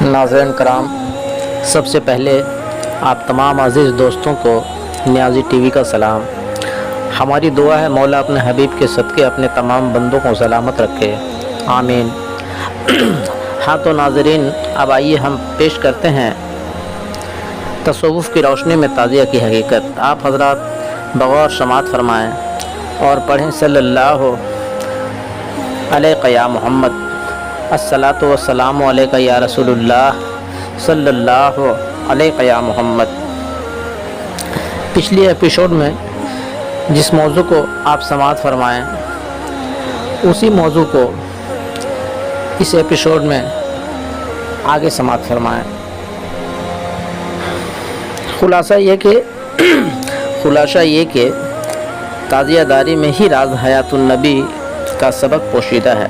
नाज़रीन कराम, सबसे पहले आप तमाम अज़ीज़ दोस्तों को नियाज़ी टीवी का सलाम। हमारी दुआ है मौला अपने हबीब के सदक़े अपने तमाम बंदों को सलामत रखे, आमीन। हाँ तो नाज़रीन, अब आइए हम पेश करते हैं तसव्वुफ़ की रोशनी में ताज़िया की हकीकत। आप हज़रात बग़ौर समाअत फरमाएँ और पढ़ें सल्लल्लाहु अलैका या मोहम्मद, अस्सलातु वस्सलामु अलैका या रसूलुल्लाह, सल्लल्लाहु अलैका या मोहम्मद। पिछली एपिसोड में जिस मौजू को आप समाअत फरमाएँ, उसी मौजू को इस एपिसोड में आगे समाअत फरमाएँ। खुलासा ये कि ताज़ियादारी में ही राज हयातुन नबी का सबक पोशीदा है।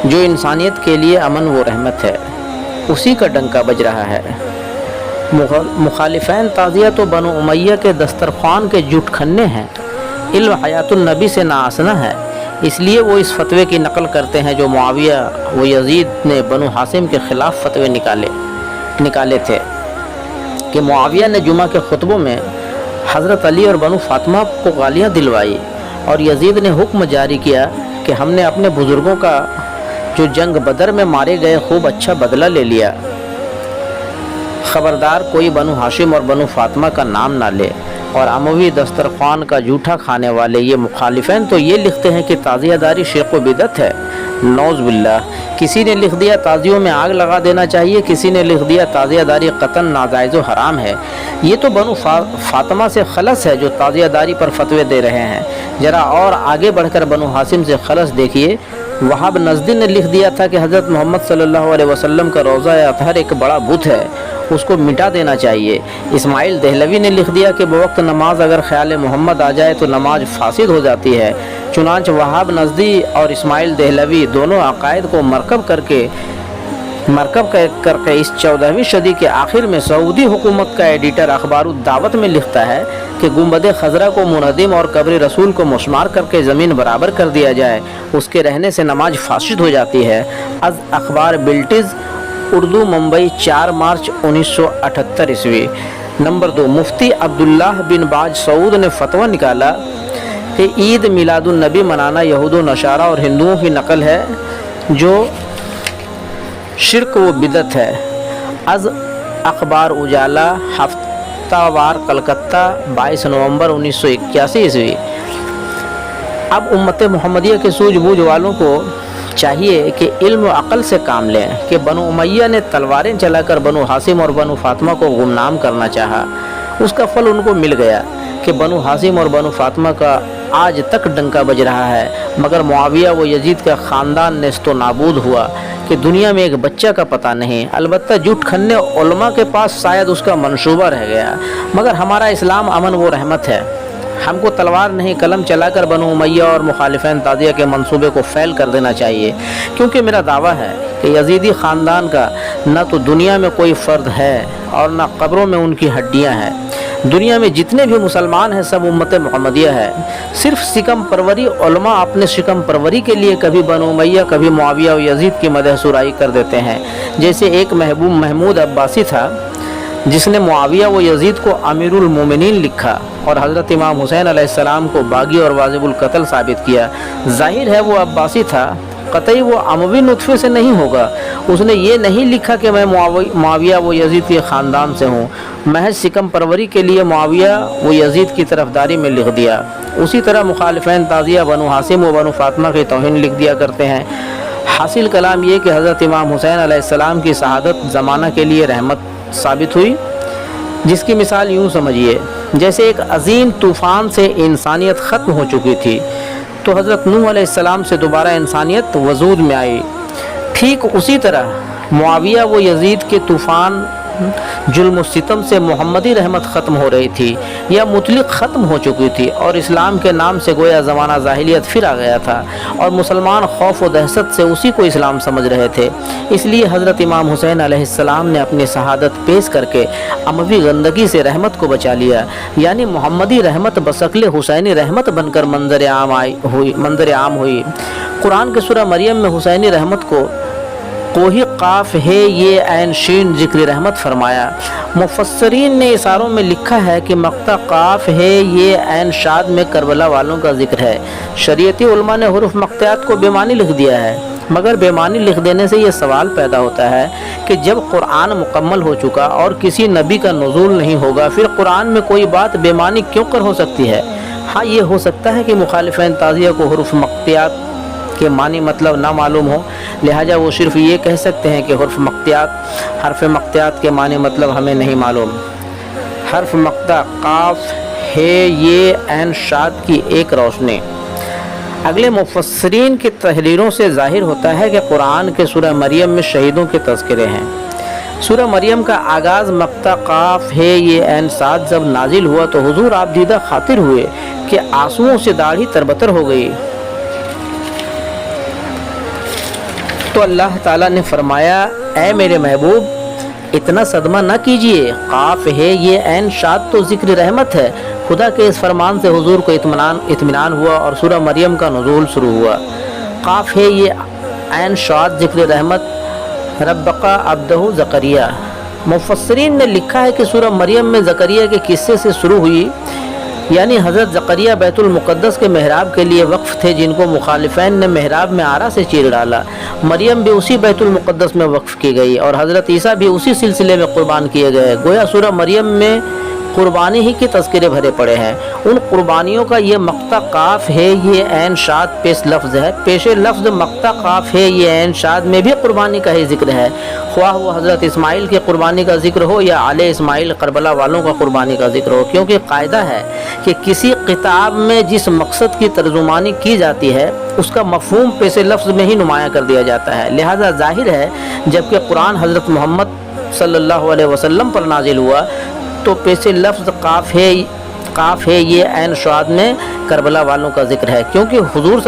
जो इंसानियत के लिए अमन व रहमत है, उसी का डंका बज रहा है। मुखालिफैन ताज़िया तो बनु उमैया के दस्तरख्वान के जुटखन्ने हैं। इल्म हयातुन नबी से नाआसना है, इसलिए वो इस फतवे की नकल करते हैं जो मुआविया व यजीद ने बनु हासिम के ख़िलाफ़ फतवे निकाले थे कि मुआविया ने जुमा के खुतबों में हज़रत अली और बनु फातिमा को गालियाँ दिलवाई और यजीद ने हुक्म जारी किया कि हमने अपने बुज़ुर्गों का जो जंग बदर में मारे गए खूब अच्छा बदला ले लिया। ख़बरदार कोई बनु हाशिम और बनु फातिमा का नाम ना ले। और अमवी दस्तरख्वान का जूठा खाने वाले ये मुखालिफैन तो ये लिखते हैं कि ताज़ियादारी शिर्क व बिदअत है। नौज़ बिल्लाह। किसी ने लिख दिया ताज़ियों में आग लगा देना चाहिए, किसी ने लिख दिया ताज़ियादारी क़तन नाजायज़ व हराम है। ये तो बनु फातिमा से खलस है जो ताज़ियादारी पर फतवे दे रहे हैं। ज़रा और आगे बढ़कर बनु हासिम से खलस देखिए। वहाब नज़दी ने लिख दिया था कि हज़रत मोहम्मद सल्लल्लाहु अलैहि वसल्लम का रोज़ा अतहर एक बड़ा बुत है, उसको मिटा देना चाहिए। इस्माइल देहलवी ने लिख दिया कि बवक्त नमाज अगर ख्याल मोहम्मद आ जाए तो नमाज फासिद हो जाती है। चुनांच वहाब नज़दी और इस्माइल देहलवी दोनों अक़ायद को मरकब करके इस 14वीं सदी के आखिर में सऊदी हुकूमत का एडिटर अखबारुद दावत में लिखता है कि गुंबद खजरा को मुनहदिम और कब्र रसूल को मुस्मार करके ज़मीन बराबर कर दिया जाए, उसके रहने से नमाज फासिद हो जाती है। अज़ अखबार बिल्टिज़ उर्दू मुंबई 4 मार्च 1978 ईस्वी। नंबर 2, मुफ्ती अब्दुल्लाह बिन बाज सऊद ने फतवा निकाला कि ईद मिलादुन नबी मनाना यहूद नशारा और हिंदुओं की नकल है जो शिर्क व बिदत है। अज़ अखबार उजाला हफ्तावार कलकत्ता 22 नवंबर 1981 ईस्वी। अब उम्मत मुहम्मदिया के सूझबूझ वालों को चाहिए कि इल्म व अक़ल से काम लें कि बनु उमैया ने तलवारें चलाकर बनु हासिम और बनु फातिमा को गुमनाम करना चाहा। उसका फल उनको मिल गया कि बनु हासिम और बनु फातिमा का आज तक डंका बज रहा है, मगर मुआविया व यजीद का ख़ानदान नेस्तो नाबूद हुआ कि दुनिया में एक बच्चा का पता नहीं। अलबत्ता जुटखन्ने उलमा के पास शायद उसका मंसूबा रह गया, मगर हमारा इस्लाम अमन व रहमत है। हमको तलवार नहीं कलम चलाकर बनु उमैया और मुखालिफैन ताज़िया के मंसूबे को फ़ैल कर देना चाहिए, क्योंकि मेरा दावा है कि यजीदी ख़ानदान का न तो दुनिया में कोई फ़र्द है और न कब्रों में उनकी हड्डियाँ हैं। दुनिया में जितने भी मुसलमान हैं सब उम्मत मुहम्मदिया है। सिर्फ सिकम परवरी उलमा अपने सिकम परवरी के लिए कभी बनु उमैया कभी मुआविया और यजीद की मदह सुराई कर देते हैं। जैसे एक महमूद अब्बासी था जिसने मुआविया व यजीद को अमीरुल मोमिनीन लिखा और हज़रत इमाम हुसैन अलैहिस्सलाम को बागी और वाजिबुल कत्ल साबित किया। जाहिर है वो अब्बासी था, कतई वो अमवी नुत्फ़े से नहीं होगा। उसने ये नहीं लिखा कि मैं मुआविया व यजीद के ख़ानदान से हूँ, महज सिकम परवरी के लिए मुआविया व यजीद की तरफदारी में लिख दिया। उसी तरह मुखालिफैन ताज़िया बनु हासिम व बनु फातिमा की तौहीन लिख दिया करते हैं। हासिल कलाम ये कि हज़रत इमाम हुसैन अलैहिस्सलाम की शहादत ज़माना के लिए रहमत साबित हुई, जिसकी मिसाल यूँ समझिए जैसे एक अजीम तूफ़ान से इंसानियत ख़त्म हो चुकी थी तो हज़रत नूह अलैहिस्सलाम से दोबारा इंसानियत वजूद में आई। ठीक उसी तरह मुआविया व यजीद के तूफ़ान जुल्म सितम से मोहम्मदी रहमत ख़त्म हो रही थी या मुतलिक ख़त्म हो चुकी थी और इस्लाम के नाम से गोया ज़माना जाहिलियत फिर आ गया था और मुसलमान खौफ व दहशत से उसी को इस्लाम समझ रहे थे। इसलिए हज़रत इमाम हुसैन अलैहिस्सलाम ने अपनी शहादत पेश करके अमवी गंदगी से रहमत को बचा लिया, यानी मोहम्मदी रहमत बशक्ल हुसैनी रहमत बनकर मंजर आम हुई। कुरान के सूरह मरियम में हुसैनी रहमत को कोही काफ है ये ऐन शीन जिक्र रहमत फरमाया। मुफस्सरीन ने इशारों में लिखा है कि मक्ता काफ है ये ऐन शाद में करबला वालों का जिक्र है। शरीयती उलमा ने हुरूफ मक्तियात को बेमानी लिख दिया है, मगर बेमानी लिख देने से ये सवाल पैदा होता है कि जब कुरान मुकम्मल हो चुका और किसी नबी का नुज़ूल नहीं होगा, फिर कुरान में कोई बात बेमानी क्यों कर हो सकती है। हाँ, ये हो सकता है कि मुखालिफैन ताज़िया को हुरूफ मक्तियात के मानी मतलब ना मालूम हो, लिहाजा वो सिर्फ ये कह सकते हैं कि हर्फ मक्तियात के मानी मतलब हमें नहीं मालूम। हर्फ मक्ता काफ है ये ऐन शाद की एक रोशनी। अगले मुफस्सरीन की तहरीरों से ज़ाहिर होता है कि कुरान के सूरह मरियम में शहीदों के तज़किरे हैं। सूरह मरियम का आगाज़ मक्ता काफ है ये ऐन साद जब नाजिल हुआ तो हुजूर आप दीदा खातिर हुए कि आंसुओं से दाढ़ी तरबतर हो गई। तो अल्लाह ताला ने फरमाया, ऐ मेरे महबूब इतना सदमा न कीजिए, काफ है ये ऐन शाद तो ज़िक्र रहमत है। खुदा के इस फरमान से हुजूर को इत्मीनान हुआ और सूरह मरियम का नुज़ूल शुरू हुआ। काफ है ये ऐन शाद ज़िक्र रहमत रब्बका अब्दहु ज़करिया। मुफस्सरीन ने लिखा है कि सूरह मरियम में ज़करिया के किस्से से शुरू हुई, यानी हज़रत ज़करिया बैतुल मुक़द्दस के महराब के लिए वक्फ़ थे, जिनको मुखालिफैन ने महराब में आरा से चीर डाला। मरियम भी उसी बैतुल मुक़द्दस में वक्फ़ की गई और हज़रत ईसा भी उसी सिलसिले में क़ुरबान किए गए। गोया सूरह मरियम में कुर्बानी ही के तज़किरे भरे पड़े हैं। उन कुर्बानियों का ये मक्ता काफ है ये ऐन शाद पेश लफ्ज़ है। पेश लफ्ज़ मक्ता काफ है ये ऐन शाद में भी कुर्बानी का ही जिक्र है, ख्वाह वो हज़रत इस्माइल की कुर्बानी का जिक्र हो या आले इस्माइल करबला वालों का कुर्बानी का जिक्र हो, क्योंकि कायदा है कि किसी किताब में जिस मकसद की तर्जुमानी की जाती है उसका मफ़हूम पेश लफ्ज़ में ही नुमाया कर दिया जाता है। लिहाजा ज़ाहिर है जबकि कुरान हज़रत मोहम्मद सल्लल्लाहु अलैहि वसल्लम पर नाजिल हुआ तो पेश लफ्ज़ काफ है ये ऐन शाद में करबला वालों का जिक्र है, क्योंकि हुजूर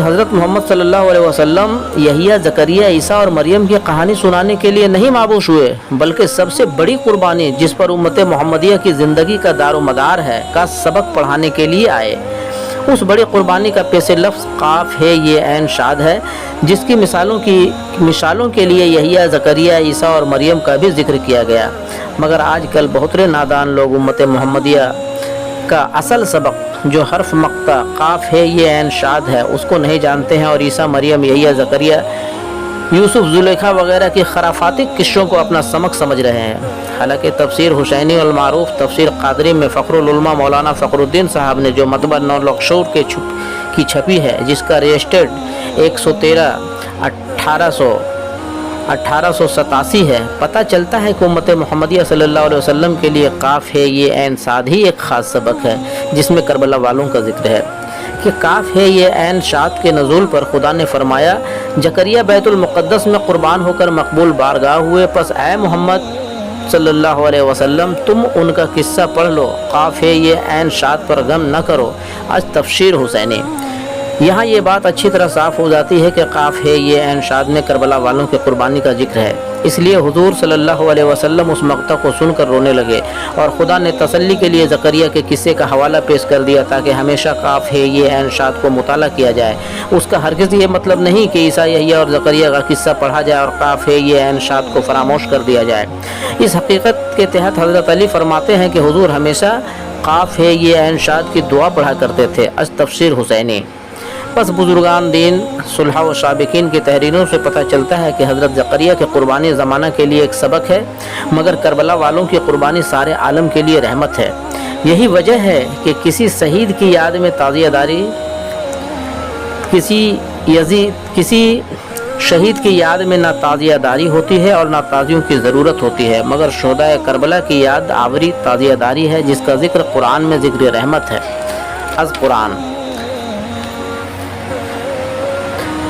हज़रत मोहम्मद सल्लल्लाहु अलैहि वसल्लम यहिया ज़करिया ईसा और मरियम की कहानी सुनाने के लिए नहीं माबूस हुए, बल्कि सबसे बड़ी कुर्बानी जिस पर उम्मत मोहम्मदिया की ज़िंदगी का दारोमदार है का सबक पढ़ाने के लिए आए। उस बड़ी कुर्बानी का पेश लफ्ज़ काफ है ये ऐन शाद है, जिसकी मिसालों के लिए यहिया ज़करिया ईसा और मरियम का भी जिक्र किया गया। मगर आजकल बहुत नादान लोग उम्मत मोहम्मदिया का असल सबक जो हर्फ मक्ता काफ है ये ऐन शाद है उसको नहीं जानते हैं और ईसा मरियम यहिया ज़करिया यूसुफ जुलेखा वगैरह की खराफाती किस्सों को अपना समक समझ रहे हैं। हालांकि तफसीर हुसैनी अल मारूफ तफसीर कादरी में फ़खरुल उलमा मौलाना फ़खरुद्दीन साहब ने जो मतबा नौलखशूर की छपी है, जिसका रजिस्टर्ड 113/1887 है, पता चलता है कि उम्मत मोहम्मदिया सल्लल्लाहु अलैहि वसल्लम के लिए काफ है ये ऐन साद ही एक ख़ास सबक है जिसमें करबला वालों का जिक्र है कि काफ है ये ऐन शाद के नज़ूल पर खुदा ने फरमाया, ज़करिया बैतुल मुक़द्दस में कुर्बान होकर मकबूल बारगाह हुए, पस ऐ मोहम्मद सल्लल्लाहु अलैहि वसल्लम तुम उनका किस्सा पढ़ लो। काफ है ये ऐन शाद पर गम न करो। आज तफसीर हुसैनी। यहाँ ये बात अच्छी तरह साफ़ हो जाती है कि काफ है ये ऐन शाद में करबला वालों की कुर्बानी का जिक्र है। इसलिए हुजूर सल्लल्लाहु अलैहि वसल्लम उस मक्ता को सुनकर रोने लगे और खुदा ने तसल्ली के लिए ज़करिया के किस्से का हवाला पेश कर दिया ताकि हमेशा काफ है ये ऐन शाद को मुताला किया जाए। उसका हरगिज़ ये मतलब नहीं कि ईसा यहिया और ज़करिया का किस्सा पढ़ा जाए और काफ है ये ऐन शाद को फरामोश कर दिया जाए। इस हकीकत के तहत हज़रत अली फरमाते हैं कि हुजूर हमेशा काफ है ये ऐन शाद की दुआ पढ़ा करते थे। अज तफसीर हुसैनी। बस बुजुर्गान दीन सुलह व साबिकीन की तहरीरों से पता चलता है कि हज़रत ज़करिया की कुर्बानी ज़माना के लिए एक सबक है, मगर करबला वालों की कुर्बानी सारे आलम के लिए रहमत है। यही वजह है कि किसी शहीद की याद में ताज़ियादारी, किसी शहीद की याद में ना ताज़ियादारी होती है और ना ताज़ियों की ज़रूरत होती है, मगर शुहदाए करबला की याद आवरी ताज़ियादारी है जिसका ज़िक्र कुरान में ज़िक्र रहमत है। अज़ कुरान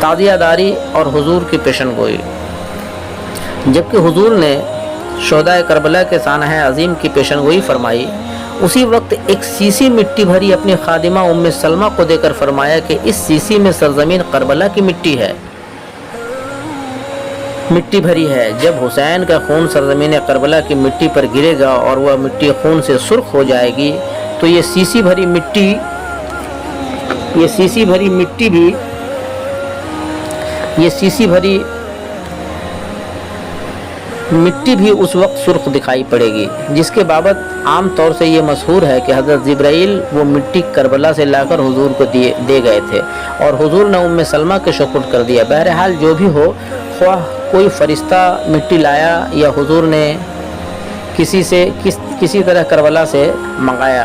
ताज़ियादारी और हुजूर की पेशन गोई। जबकि हुजूर ने शुहदाए करबला के सानह अज़ीम की पेशन गोई फरमाई, उसी वक्त एक सीसी मिट्टी भरी अपनी खादिमा उम्मे सलमा को देकर फरमाया कि इस सीसी में सरजमीन करबला की मिट्टी भरी है। जब हुसैन का खून सरजमीन करबला की मिट्टी पर गिरेगा और वह मिट्टी खून से सुर्ख हो जाएगी तो ये सीसी भरी मिट्टी भी ये सीसी भरी मिट्टी भी उस वक्त सुर्ख दिखाई पड़ेगी, जिसके बाबत आम तौर से ये मशहूर है कि हज़रत जिब्राइल वो मिट्टी करबला से लाकर हुजूर को दे गए थे और हुजूर ने उम्मे सलमा के सुपुर्द कर दिया। बहरहाल जो भी हो, ख्वाह कोई फरिश्ता मिट्टी लाया या हुजूर ने किसी तरह करबला से मंगाया,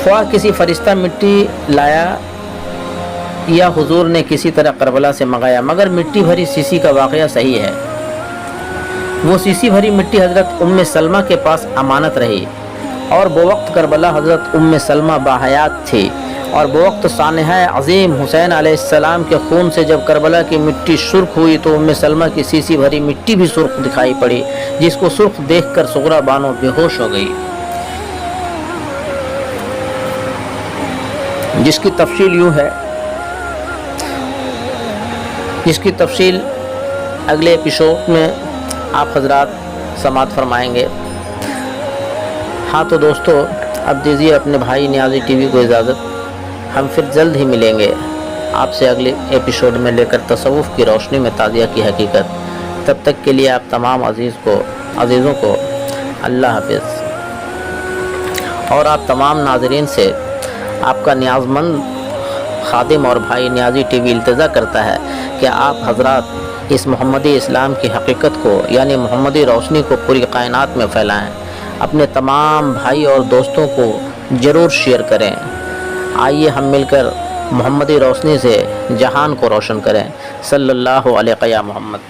ख्वाह किसी फरिश्ता मिट्टी लाया या हुजूर ने किसी तरह करबला से मंगाया, मगर मिट्टी भरी सीसी का वाक़या सही है। वो सीसी भरी मिट्टी हज़रत उम्मे सलमा के पास अमानत रही और बवक्त करबला हज़रत उम्मे सलमा बाहयात थी और बवक्त सानहा अज़ीम हुसैन अलैहिस्सलाम के खून से जब करबला की मिट्टी सुर्ख हुई तो उम्मे सलमा की सीसी भरी मिट्टी भी सुर्ख दिखाई पड़ी, जिसको सुर्ख देखकर सुगरा बानो बेहोश हो गई, जिसकी तफसील यूँ है, जिसकी तफसील अगले एपिसोड में आप हजरात समात फरमाएंगे। हाँ तो दोस्तों, अब दीजिए अपने भाई नियाज़ी टीवी को इजाज़त। हम फिर जल्द ही मिलेंगे आपसे अगले एपिसोड में लेकर तसव्वुफ़ की रोशनी में ताज़िया की हकीकत। तब तक के लिए आप तमाम अज़ीज़ों को अल्लाह हाफ़िज़। और आप तमाम नाज़रीन से आपका नियाज़मंद खादिम और भाई नियाज़ी टीवी इल्तिजा करता है कि आप हजरात इस मोहम्मदी इस्लाम की हकीकत को यानी मोहम्मदी रोशनी को पूरी कायनात में फैलाएं, अपने तमाम भाई और दोस्तों को ज़रूर शेयर करें। आइए हम मिलकर मोहम्मदी रोशनी से जहान को रोशन करें। सल्लल्लाहु अलैहि या मोहम्मद।